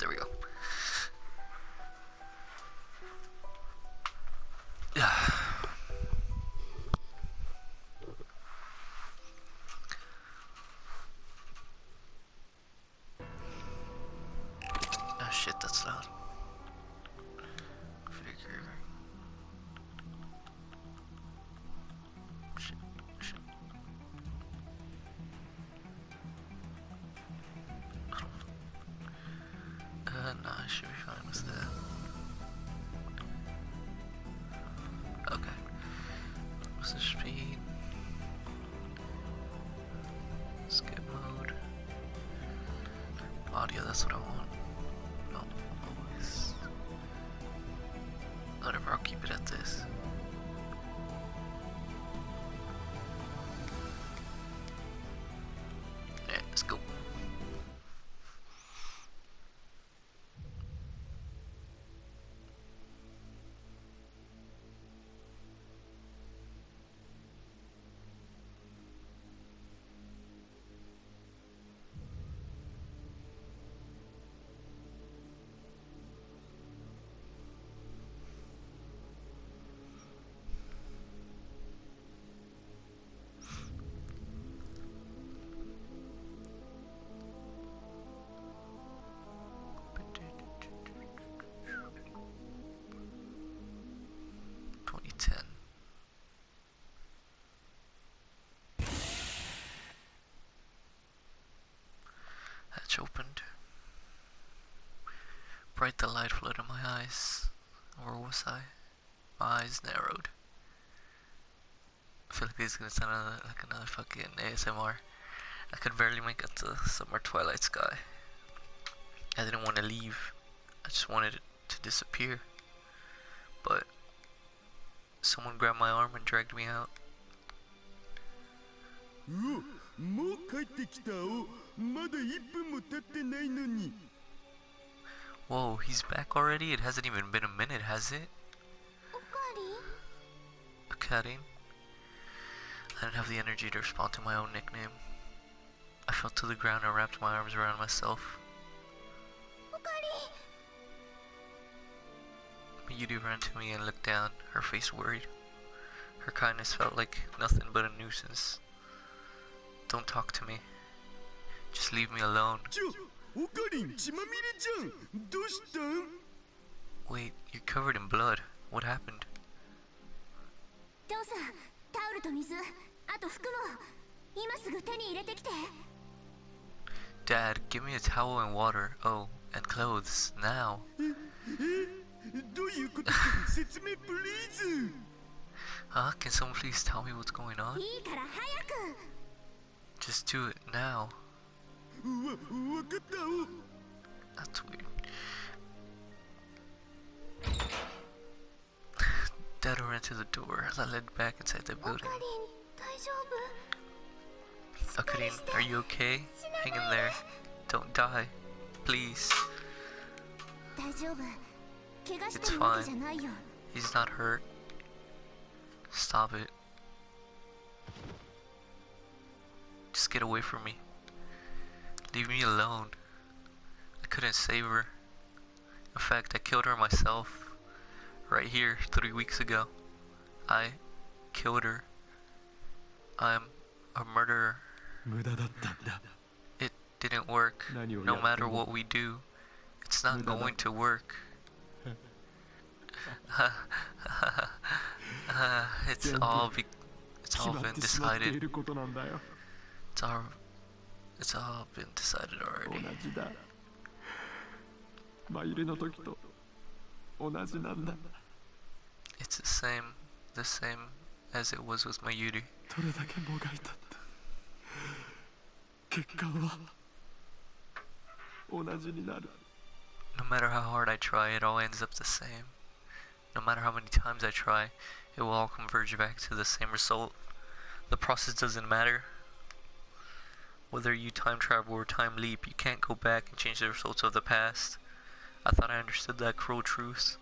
There we go. Yeah. Oh shit, that's loud. Figure. Shit, shit. Nah, I should be fine with that. Okay. What's the speed? Skip mode. Audio, that's what I want. No, always. Whatever, I'll keep it at this. Yeah, let's go. Hatch opened. Bright the light flooded my eyes. Where was I? My eyes narrowed. I feel like this is gonna sound like another fucking ASMR. I could barely make it to summer twilight sky. I didn't want to leave. I just wanted it to disappear. But someone grabbed my arm and dragged me out. Whoa, he's back already? It hasn't even been a minute, has it? Karin? I didn't have the energy to respond to my own nickname. I fell to the ground and wrapped my arms around myself. Yuri ran to me and looked down, her face worried. Her kindness felt like nothing but a nuisance. Don't talk to me. Just leave me alone. Wait, you're covered in blood. What happened? Dad, give me a towel and water. Oh, and clothes, now. Huh? Can someone please tell me what's going on? Just do it now. That's weird. Dad ran to the door as I led back inside the building. Akarin, are you okay? Hang in there. Don't die. Please. It's fine. He's not hurt. Stop it. Just get away from me. Leave me alone. I couldn't save her. In fact, I killed her myself. Right here, 3 weeks ago. I killed her. I'm a murderer. It didn't work. No matter what we do, it's not going to work. It's all been decided. It's all been decided already. It's the same as it was with my Yuri. No matter how hard I try, it all ends up the same. No matter how many times I try, it will all converge back to the same result. The process doesn't matter. Whether you time travel or time leap, you can't go back and change the results of the past. I thought I understood that cruel truth,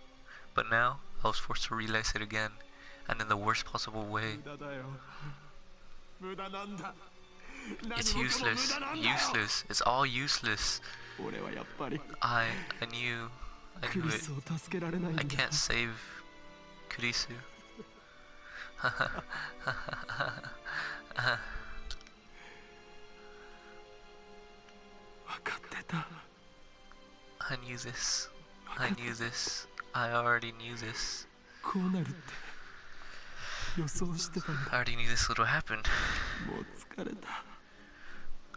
but now I was forced to realize it again, and in the worst possible way. It's useless. Useless. It's all useless. I knew it. I can't save Kurisu. I knew this. I knew this. I already knew this. I already knew this would happen.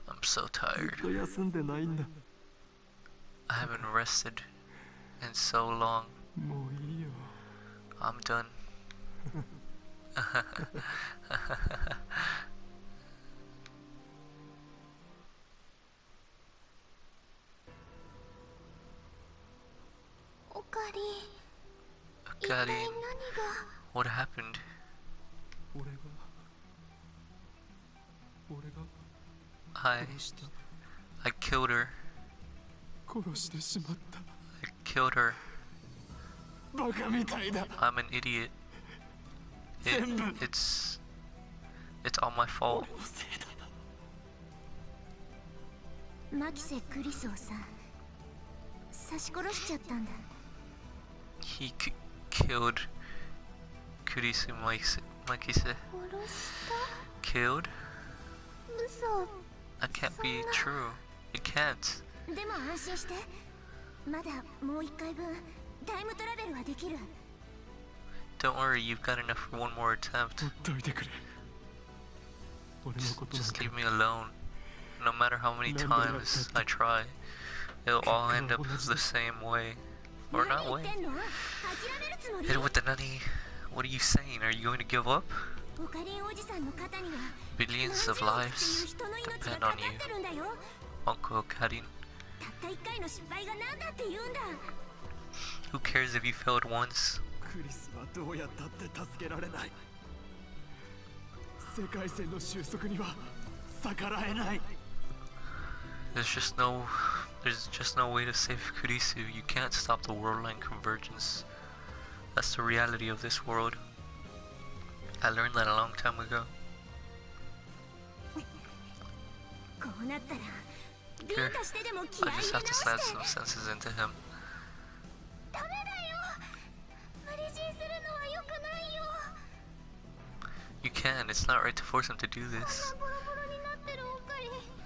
I'm so tired. I haven't rested in so long. I'm done. Karin, what happened? I killed her. I killed her. I'm an idiot. It's all my fault. He killed Kurisu Makise. Killed? That can't be true. It can't. Don't worry, you've got enough for one more attempt. Just leave me alone. No matter how many times I try, it'll all end up the same way. Or not way. Hit it with the nani. What are you saying? Are you going to give up? Billions of lives depend on you, Uncle Karin. Who cares if you failed once? There's just no way to save Kurisu. You can't stop the world line convergence. That's the reality of this world. I learned that a long time ago. Here, I just have to slant some senses into him. You can, it's not right to force him to do this.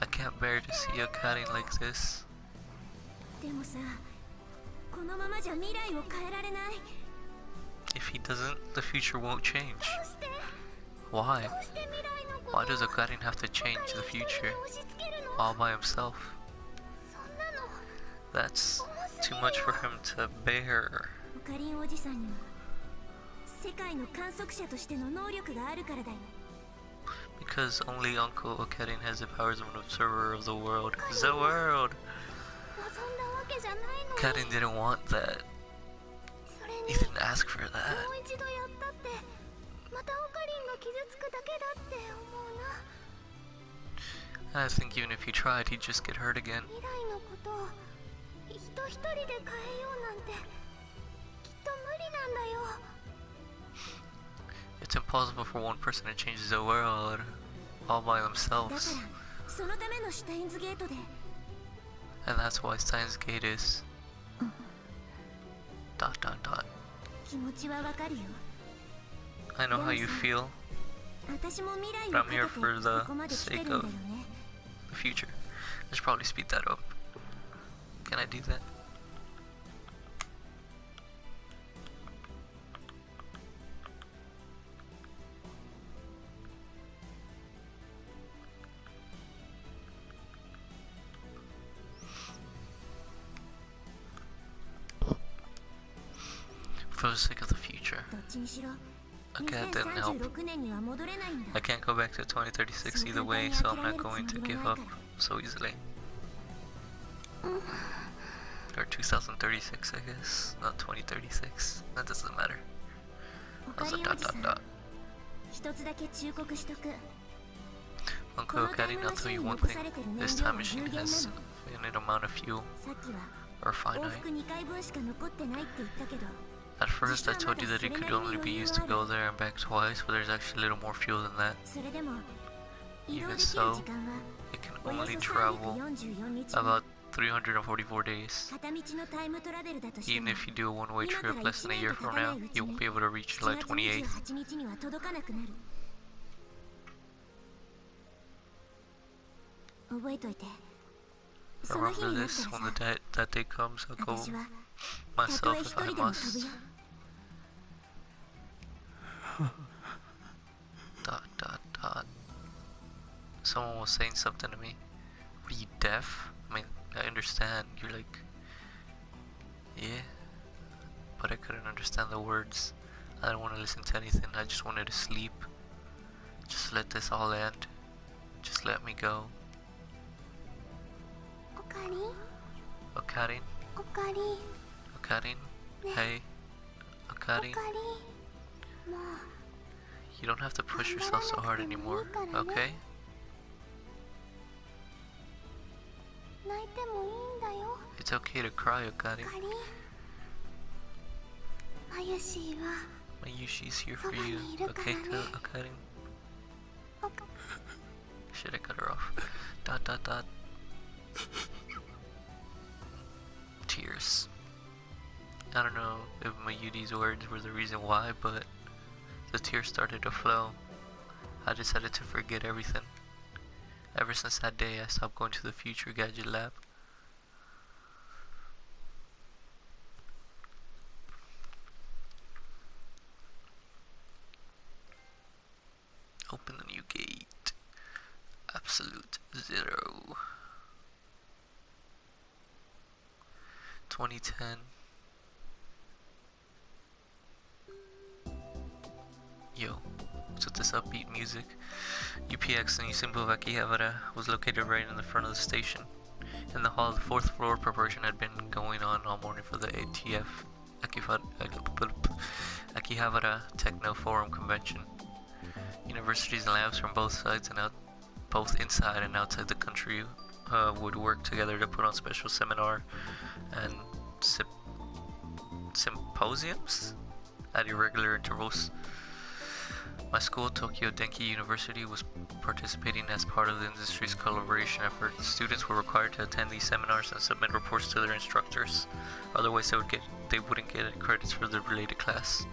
I can't bear to see a Karin like this. If he doesn't, the future won't change. Why? Why does a Karin have to change the future all by himself? That's too much for him to bear. Because only Uncle Okarin has the powers of an observer of the world. The world! Karin didn't want that. He didn't ask for that. I think even if he tried, he'd just get hurt again. It's impossible for one person to change the world all by themselves. And that's why Steins Gate is... ... I know how you feel, but I'm here for the sake of the future. I should probably speed that up. Can I do that? For the sake of the future. Okay, that didn't help. I can't go back to 2036 either way, so I'm not going to give up so easily. Or 2036, I guess, not 2036. That doesn't matter. That was a ... Uncle Okarin, I'll tell you one thing. This time machine has a finite amount of fuel. Or finite. At first I told you that it could only be used to go there and back twice, but there's actually a little more fuel than that. Even so, it can only travel about 344 days. Even if you do a one-way trip less than a year from now, you won't be able to reach July 28th. Remember this, when that day comes, I'll go myself if I must. Dot dot dot. Someone was saying something to me. What, are you deaf? I mean, I understand, you're like, yeah, but I couldn't understand the words. I didn't want to listen to anything, I just wanted to sleep. Just let this all end. Just let me go. Okarin? Okarin? Hey? Okarin? You don't have to push yourself so hard anymore, okay? It's okay to cry, Okarin. Mayushi's here for you, okay, Okarin? Shit, I cut her off. Dot dot dot. Tears. I don't know if Mayudi's words were the reason why, but the tears started to flow. I decided to forget everything. Ever since that day, I stopped going to the Future Gadget Lab. Open the new gate. Absolute 0. 2010. Yo, what's with this upbeat music? UPX in Yusimbo Akihabara was located right in the front of the station. In the hall, the 4th floor preparation had been going on all morning for the ATF Akihabara Techno Forum convention. Universities and labs from both sides and both inside and outside the country would work together to put on special seminar and symposiums at irregular intervals. My school, Tokyo Denki University, was participating as part of the industry's collaboration effort. Students were required to attend these seminars and submit reports to their instructors. Otherwise, they wouldn't get credits for the related class.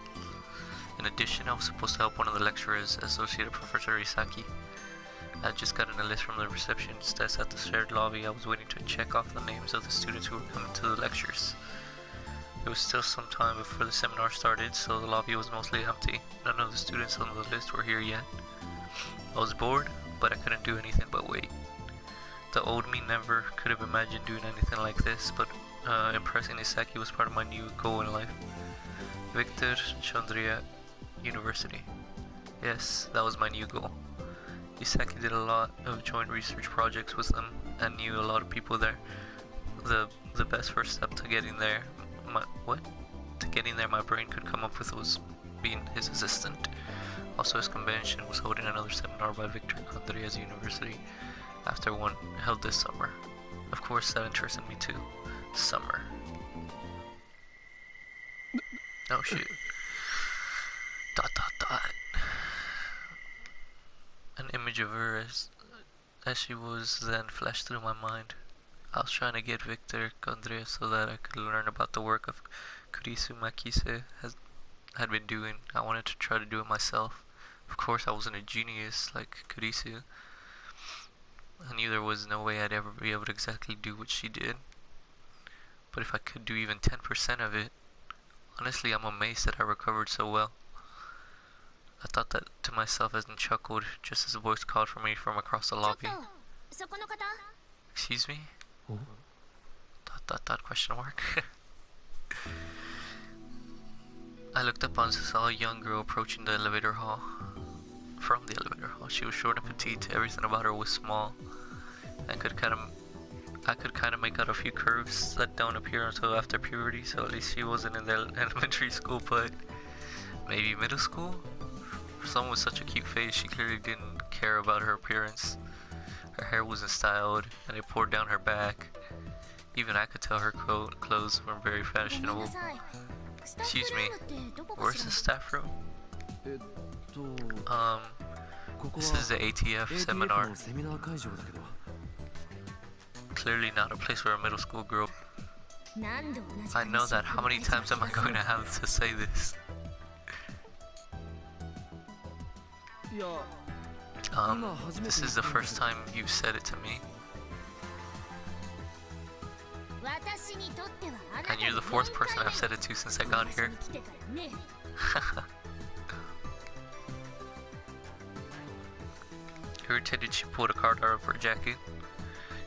In addition, I was supposed to help one of the lecturers, Associate Professor Isaki. I had just gotten a list from the receptionist desk at the shared lobby. I was waiting to check off the names of the students who were coming to the lectures. It was still some time before the seminar started, so the lobby was mostly empty. None of the students on the list were here yet. I was bored, but I couldn't do anything but wait. The old me never could have imagined doing anything like this, but impressing Isaki was part of my new goal in life. Victor Chandria University. Yes, that was my new goal. Isaki did a lot of joint research projects with them and knew a lot of people there. The best first step to getting there, my brain could come up with was being his assistant. Also, his convention was holding another seminar by Victor Candria's University after one held this summer. Of course, that interested me too. Summer. Oh shit. Dot dot dot. An image of her as she was then flashed through my mind. I was trying to get Victor Candria so that I could learn about the work of Kurisu Makise had been doing. I wanted to try to do it myself. Of course, I wasn't a genius like Kurisu. I knew there was no way I'd ever be able to exactly do what she did. But if I could do even 10% of it, honestly, I'm amazed that I recovered so well. I thought that to myself as and chuckled just as a voice called for me from across the lobby. Excuse me? Question mark. I looked up and saw a young girl approaching the elevator hall. From the elevator hall, she was short and petite. Everything about her was small. I could kind of make out a few curves that don't appear until after puberty. So at least she wasn't in the elementary school, but maybe middle school. For someone with such a cute face, she clearly didn't care about her appearance. Her hair wasn't styled, and it poured down her back. Even I could tell her clothes weren't very fashionable. Excuse me, where's the staff room? This is the ATF seminar. Clearly not a place for a middle school girl. I know that. How many times am I going to have to say this? This is the first time you've said it to me. And you're the fourth person I've said it to since I got here. Irritated, she pulled a card out of her jacket.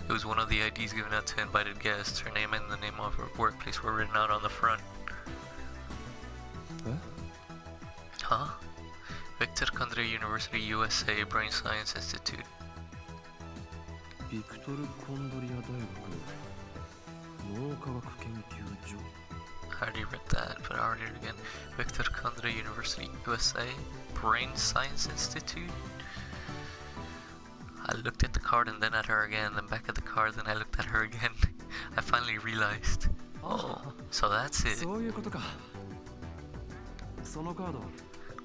It was one of the IDs given out to invited guests. Her name and the name of her workplace were written out on the front. Huh? Victor Kundra University, USA, Brain Science Institute. I already read that, but I'll read it again. Victor Kundra University, USA, Brain Science Institute. I looked at the card and then at her again, then back at the card, then I looked at her again. I finally realized. Oh, so that's it.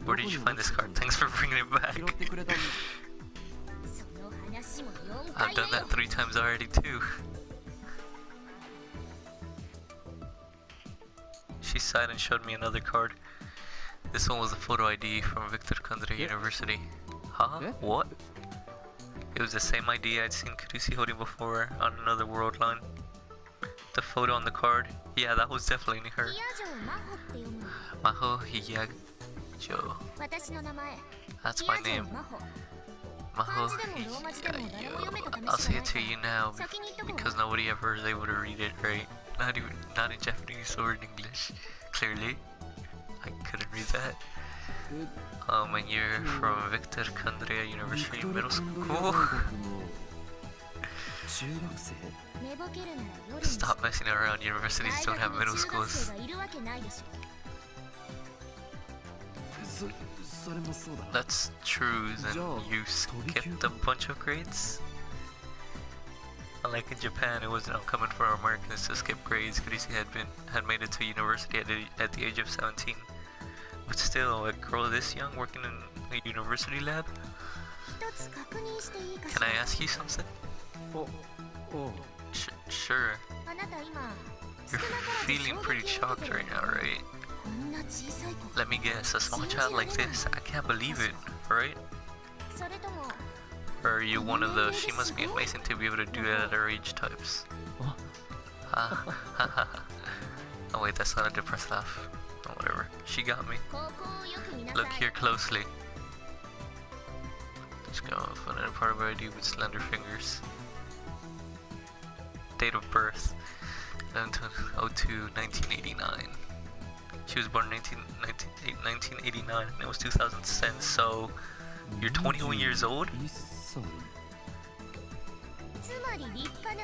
Where did you find this card? Thanks for bringing it back. I've done that 3 times already too. She sighed and showed me another card. This one was a photo ID from Victor Kundra University. Huh? What? It was the same ID I'd seen Kurusi holding before on another world line. The photo on the card, yeah, that was definitely her. Maho Hiyajo. That's my name. Maho Hiyajo. I'll say it to you now because nobody ever is able to read it, right? Not in Japanese or in English. Clearly, I couldn't read that. And you're from Victor Kundra University Middle School? Stop messing around, universities don't have middle schools. That's true, then you skipped a bunch of grades? Unlike in Japan, it wasn't uncommon for Americans to skip grades. Kurisi had made it to university at the age of 17. But still, a girl this young working in a university lab? Can I ask you something? Sure. You're feeling pretty shocked right now, right? Let me guess, a small child like this? I can't believe it, right? Or are you one of the she must be amazing to be able to do that at her age types? Oh wait, that's not a depressed laugh. Oh, whatever. She got me. Look here closely. Let's go off another part of her ID with slender fingers. Date of birth 11/02/1989. She was born in 1989 and it was 2010, so you're 21 years old?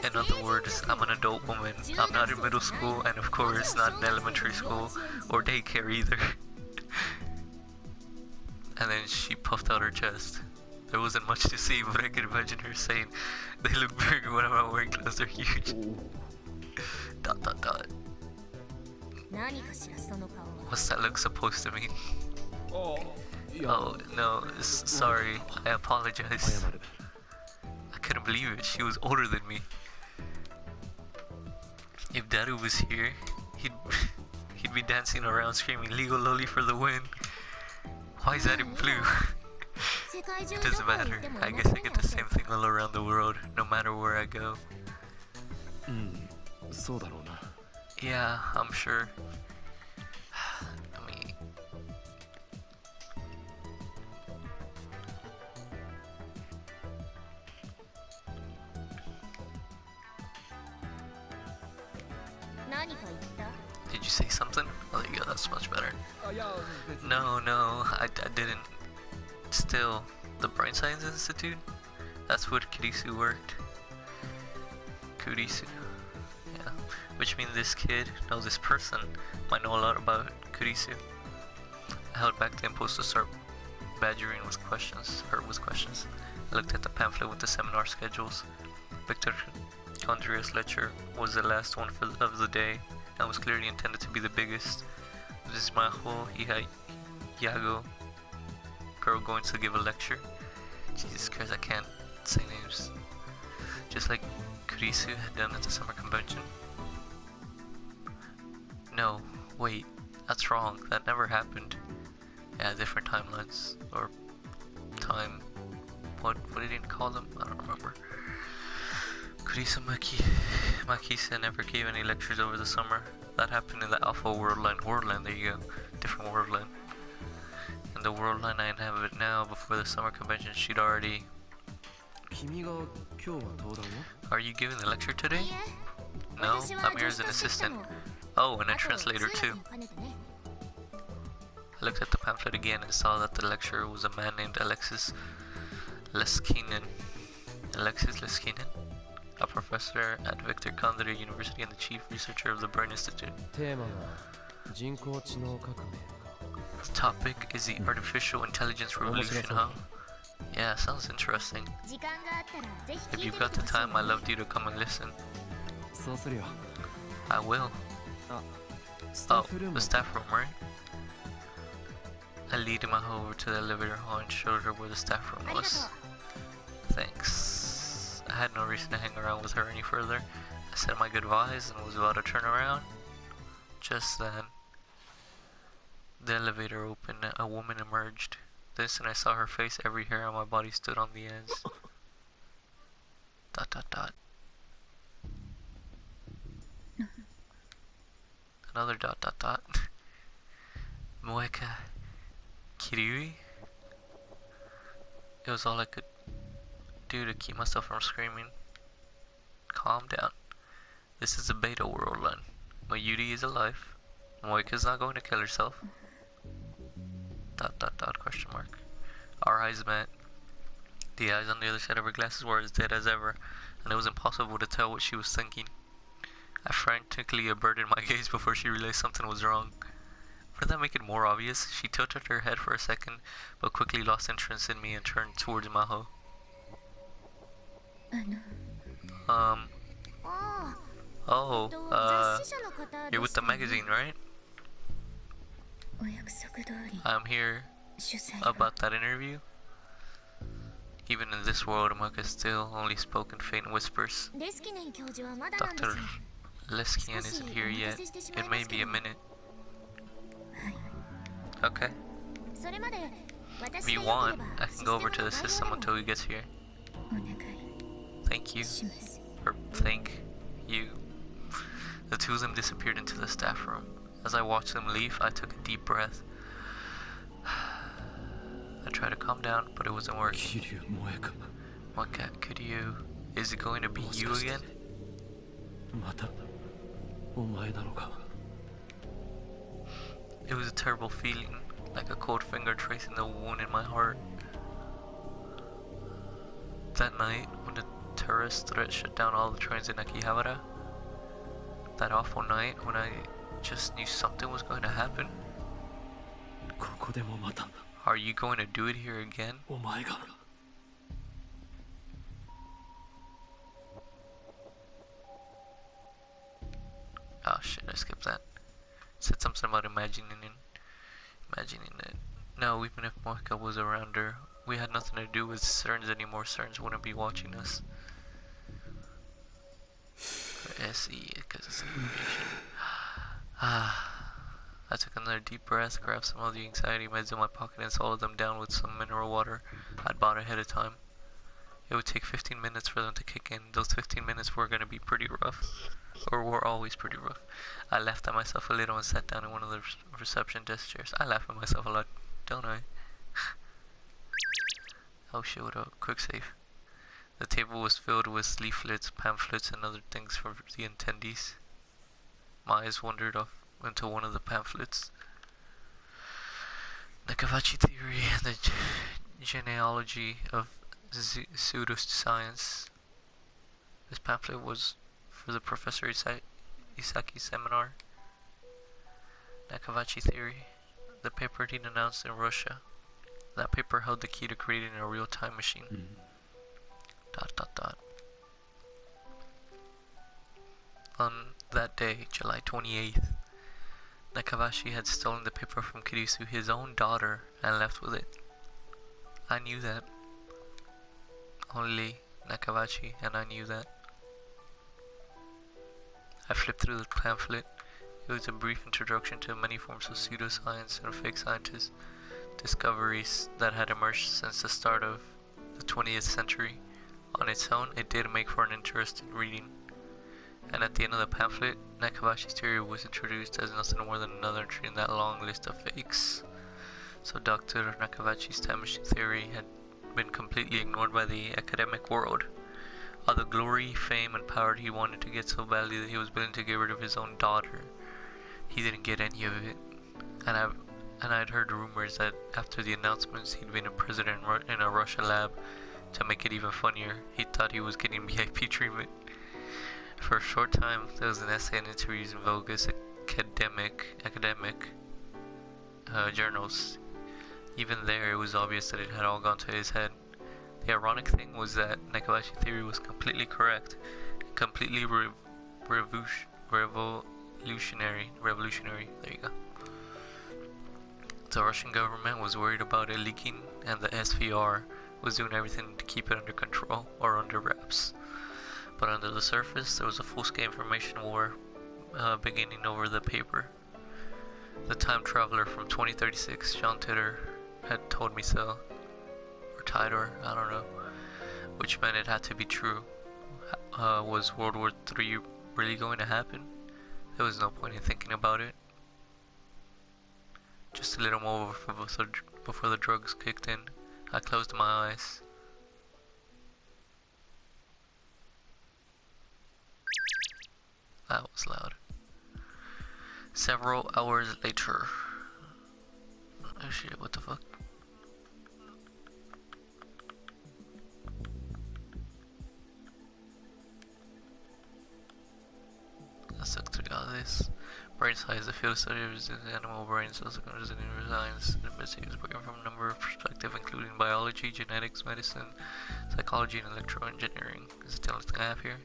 In other words, I'm an adult woman. I'm not in middle school and of course not in elementary school or daycare either. And then she puffed out her chest. There wasn't much to see, but I could imagine her saying, "They look big when I'm not wearing clothes, they're huge." ... What's that look supposed to mean? Oh, no, sorry, I apologize. I couldn't believe it, she was older than me. If Daru was here, he'd be dancing around screaming, "Legal Loli for the win." Why is that in blue? It doesn't matter, I guess I get the same thing all around the world, no matter where I go. Yeah, I'm sure. Did you say something? Oh, there you go, that's much better. No, I didn't. Still, the Brain Science Institute? That's where Kurisu worked. Kurisu. Yeah. Which means this kid, no, this person, might know a lot about Kurisu. I held back the impulse to start badgering her with questions. I looked at the pamphlet with the seminar schedules. Victor Kundra's lecture was the last one of the day and was clearly intended to be the biggest. This is Maho Hiyago girl going to give a lecture. Jesus Christ, I can't say names. Just like Kurisu had done at the summer convention? No, wait, that's wrong. That never happened. Yeah, different timelines. Or time. What did he call them? I don't remember. Kurisu Makisa never gave any lectures over the summer. That happened in the Alpha Worldline. Worldline, there you go. Different Worldline. And the Worldline I inhabit now, before the summer convention, she'd already... Are you giving the lecture today? No, I'm here as an assistant. Oh, and a translator too. I looked at the pamphlet again and saw that the lecturer was a man named Alexis Leskinen. Alexis Leskinen? A professor at Victor Kandari University and the chief researcher of the Bern Institute. The topic is the artificial intelligence revolution, huh? Yeah, sounds interesting. If you've got the time, I'd love you to come and listen. I will. Oh, the staff room, right? I lead Maho over to the elevator hall and showed her where the staff room was. Thanks. I had no reason to hang around with her any further. I said my goodbyes and was about to turn around. Just then, the elevator opened and a woman emerged. The instant I saw her face, every hair on my body stood on the ends. ... Another ... Moeka Kirui? It was all I could do to keep myself from screaming. Calm down. This is a beta worldline. Mayuri is alive. Moeka's not going to kill herself. ... question mark. Our eyes met. The eyes on the other side of her glasses were as dead as ever, and it was impossible to tell what she was thinking. I frantically averted my gaze before she realized something was wrong. Wouldn't that make it more obvious? She tilted her head for a second, but quickly lost interest in me and turned towards Maho. You're with the magazine, right? I'm here about that interview. Even in this world, Amaka still only spoke in faint whispers. Dr. Leskian isn't here yet. It may be a minute. Okay. If you want, I can go over to the system until he gets here. Thank you. Or thank you. The two of them disappeared into the staff room. As I watched them leave, I took a deep breath. I tried to calm down, but it wasn't working. Moeka, Kiryu, is it going to be you again? It was a terrible feeling, like a cold finger tracing the wound in my heart. That night, when the terrorist threat shut down all the trains in Akihabara, that awful night when I just knew something was going to happen. Are you going to do it here again? Oh shit, I skipped that. Said something about imagining it. No, even if Moeka was around her, we had nothing to do with Steins anymore. Steins wouldn't be watching us. SE, because it's animation. I took another deep breath, grabbed some of the anxiety meds in my pocket and swallowed them down with some mineral water I'd bought ahead of time. It would take 15 minutes for them to kick in. Those 15 minutes were going to be pretty rough. Or were always pretty rough. I laughed at myself a little and sat down in one of the reception desk chairs. I laugh at myself a lot, don't I? Oh shit, what up? Quick save. The table was filled with leaflets, pamphlets, and other things for the attendees. My eyes wandered off into one of the pamphlets. The Kavachi theory and the genealogy of pseudoscience. This pamphlet was for the Professor Isaki seminar. Nakavachi theory. The paper he'd announced in Russia. That paper held the key to creating a real time machine. On that day, July 28th, Nakavashi had stolen the paper from Kirisu, his own daughter, and left with it. I knew that. Only Nakavashi and I knew that. I flipped through the pamphlet. It was a brief introduction to many forms of pseudoscience and fake scientists, discoveries that had emerged since the start of the 20th century. On its own, it did make for an interesting reading. And at the end of the pamphlet, Nakabashi's theory was introduced as nothing more than another entry in that long list of fakes. So Dr. Nakabashi's time machine theory had been completely ignored by the academic world. All the glory, fame, and power he wanted to get so badly that he was willing to get rid of his own daughter. He didn't get any of it. And I'd heard rumors that after the announcements he'd been a president in a Russia lab. To make it even funnier, he thought he was getting VIP treatment. For a short time, there was an essay and interviews in vogue as academic journals. Even there, it was obvious that it had all gone to his head. The ironic thing was that Nakabashi theory was completely correct, completely revolutionary. There you go. The Russian government was worried about it leaking, and the SVR was doing everything to keep it under control or under wraps. But under the surface, there was a full-scale information war beginning over the paper. The time traveler from 2036, Jean Titor, had told me so, or Tidor, I don't know, which meant it had to be true. Was World War III really going to happen? There was no point in thinking about it. Just a little more before the drugs kicked in, I closed my eyes. That was loud. Several hours later. Oh shit, what the fuck? Let's look through all this. Brain science, the field of study of animal brains, also known as neuroscience. It investigates brain from a number of perspectives, including biology, genetics, medicine, psychology, and electroengineering. Is it the only thing I have here?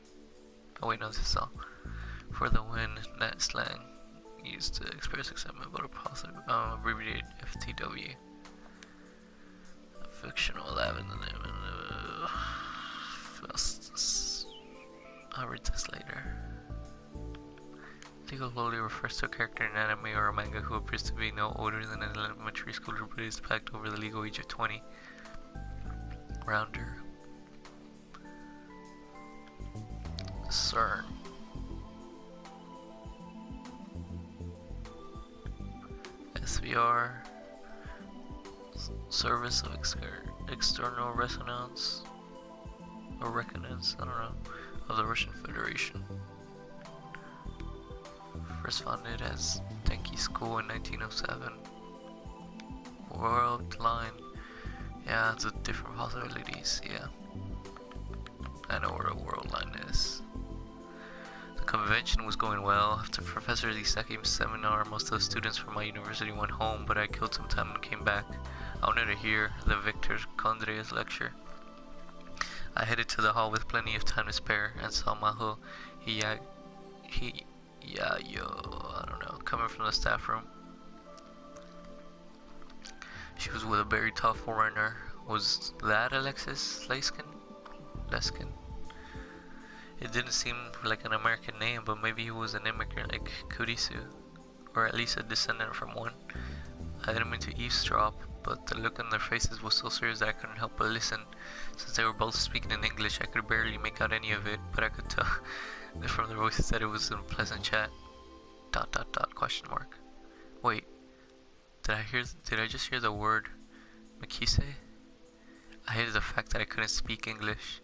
Oh wait, no, this is all. For the win, net slang used to express excitement about a positive, abbreviated FTW. Fictional lab in the name of I'll read this later. Legal lowly refers to a character in an anime or a manga who appears to be no older than an elementary schooler but is packed over the legal age of 20. Rounder. CERN. SVR. Service of External Resonance. Or Resonance, I don't know. Of the Russian Federation. First founded as Denki School in 1907. World line. Yeah, it's a different possibilities, yeah. I know where a world line is. The convention was going well. After Professor Isaki's seminar, most of the students from my university went home, but I killed some time and came back. I wanted to hear the Victor Condre's lecture. I headed to the hall with plenty of time to spare and saw Maho I don't know, coming from the staff room. She was with a very tall foreigner. Was that Alexis Leskin? It didn't seem like an American name, but maybe he was an immigrant like Kurisu, or at least a descendant from one. I didn't mean to eavesdrop, but the look on their faces was so serious that I couldn't help but listen. Since they were both speaking in English, I could barely make out any of it, but I could tell from their voices that it was a pleasant chat. ... question mark. Wait, did I just hear the word Makise? I hated the fact that I couldn't speak English.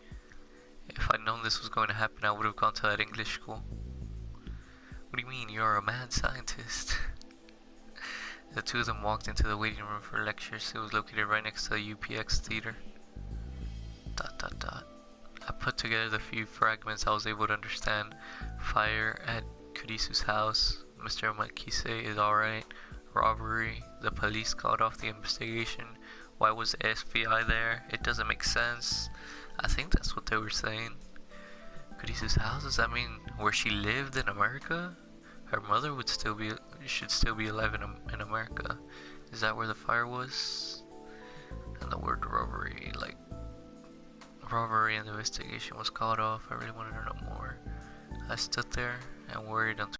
If I'd known this was going to happen, I would have gone to that English school. What do you mean, you're a mad scientist? The two of them walked into the waiting room for lectures. It was located right next to the UPX theater. ... I put together the few fragments I was able to understand. Fire at Kurisu's house. Mr. Makise is alright. Robbery. The police called off the investigation. Why was the FBI there? It doesn't make sense. I think that's what they were saying. Kurisu's house? Does that mean where she lived in America? Her mother should still be alive in America. Is that where the fire was? And the word robbery, like robbery and the investigation was called off. I really wanted to know more. I stood there and worried until